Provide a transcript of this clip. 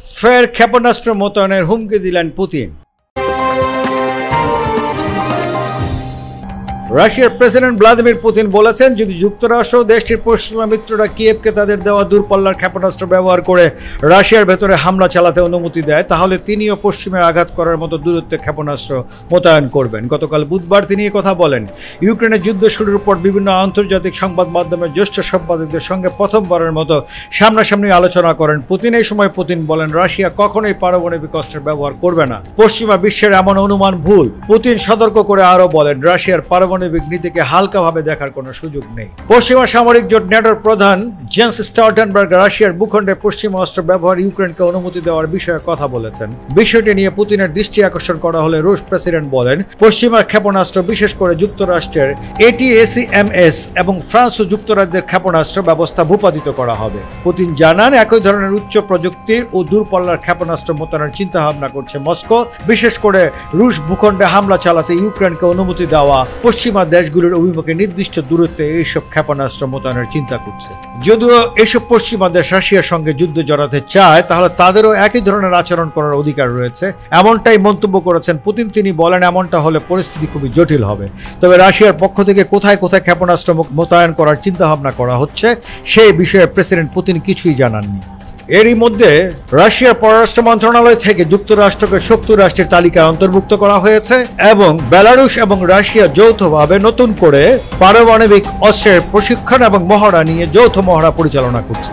ফের ক্ষেপণাস্ত্র মোতায়েনের হুমকি দিলেন পুতিন। রাশিয়ার প্রেসিডেন্ট ভ্লাদিমির পুতিন বলেছেন, যদি যুক্তরাষ্ট্র দেশটির পশ্চিমা মিত্ররা কিয়েভকে তাদের দেওয়া দূরপাল্লার ক্ষেপণাস্ত্র ব্যবহার করে রাশিয়ার ভেতরে হামলা চালাতে অনুমতি দেয়, তাহলে তিনিও পশ্চিমে আঘাত করার মতো দূরত্বে ক্ষেপণাস্ত্র মোতায়েন করবেন। গতকাল বুধবার তিনি কথা বলেন। ইউক্রেনের যুদ্ধ শুরুর পর বিভিন্ন আন্তর্জাতিক সংবাদ মাধ্যমের জ্যেষ্ঠ সাংবাদিকদের সঙ্গে প্রথমবারের মতো সামনাসামনি আলোচনা করেন পুতিন। এই সময় পুতিন বলেন, রাশিয়া কখনোই পারমাণবিক অস্ত্রের ব্যবহার করবে না। পশ্চিমা বিশ্বের এমন অনুমান ভুল। পুতিন সতর্ক করে আরও বলেন, রাশিয়ার পারমাণবিক নীতিকে হালকাভাবে দেখার কোনো সুযোগ নেই। পশ্চিমা সামরিক জোট ন্যাটোর প্রধান জেন্স স্টলটেনবার্গ রাশিয়ার ভূখণ্ডে পশ্চিমা অস্ত্র ব্যবহার ইউক্রেনকে অনুমতি দেওয়ার বিষয়ে কথা বলেছেন। বিষয়টি নিয়ে পুতিনের দৃষ্টি আকর্ষণ করা হলে রুশ প্রেসিডেন্ট বলেন, পশ্চিমা ক্ষেপণাস্ত্র বিশেষ করে যুক্তরাষ্ট্রের ATACMS এবং ফ্রান্স ও যুক্তরাজ্যের ক্ষেপণাস্ত্র ব্যবস্থা ভূপাতিত করা হবে। পুতিন জানান, একই ধরনের উচ্চ প্রযুক্তির ও দূরপাল্লার ক্ষেপণাস্ত্র মোতায়েনের চিন্তাভাবনা করছে মস্কো। বিশেষ করে রুশ ভূখণ্ডে হামলা চালাতে ইউক্রেনকে অনুমতি দেওয়া পশ্চিমা দেশগুলোর অভিমুখে নির্দিষ্ট দূরত্বে এইসব ক্ষেপণাস্ত্র মোতায়েনের চিন্তা করছে। যদিও এসব পশ্চিমা দেশ রাশিয়ার সঙ্গে যুদ্ধ জড়াতে চায়, তাহলে তাদেরও একই ধরনের আচরণ করার অধিকার রয়েছে, এমনটাই মন্তব্য করেছেন পুতিন। তিনি বলেন, এমনটা হলে পরিস্থিতি খুবই জটিল হবে। তবে রাশিয়ার পক্ষ থেকে কোথায় কোথায় ক্ষেপণাস্ত্র মোতায়েন করার চিন্তাভাবনা করা হচ্ছে সেই বিষয়ে প্রেসিডেন্ট পুতিন কিছুই জানাননি। এরই মধ্যে রাশিয়ার পররাষ্ট্র মন্ত্রণালয় থেকে যুক্তরাষ্ট্রকে শত্রু রাষ্ট্রের তালিকায় অন্তর্ভুক্ত করা হয়েছে এবং বেলারুশ এবং রাশিয়া যৌথভাবে নতুন করে পারমাণবিক অস্ত্রের প্রশিক্ষণ এবং মহড়া নিয়ে যৌথ মহড়া পরিচালনা করছে।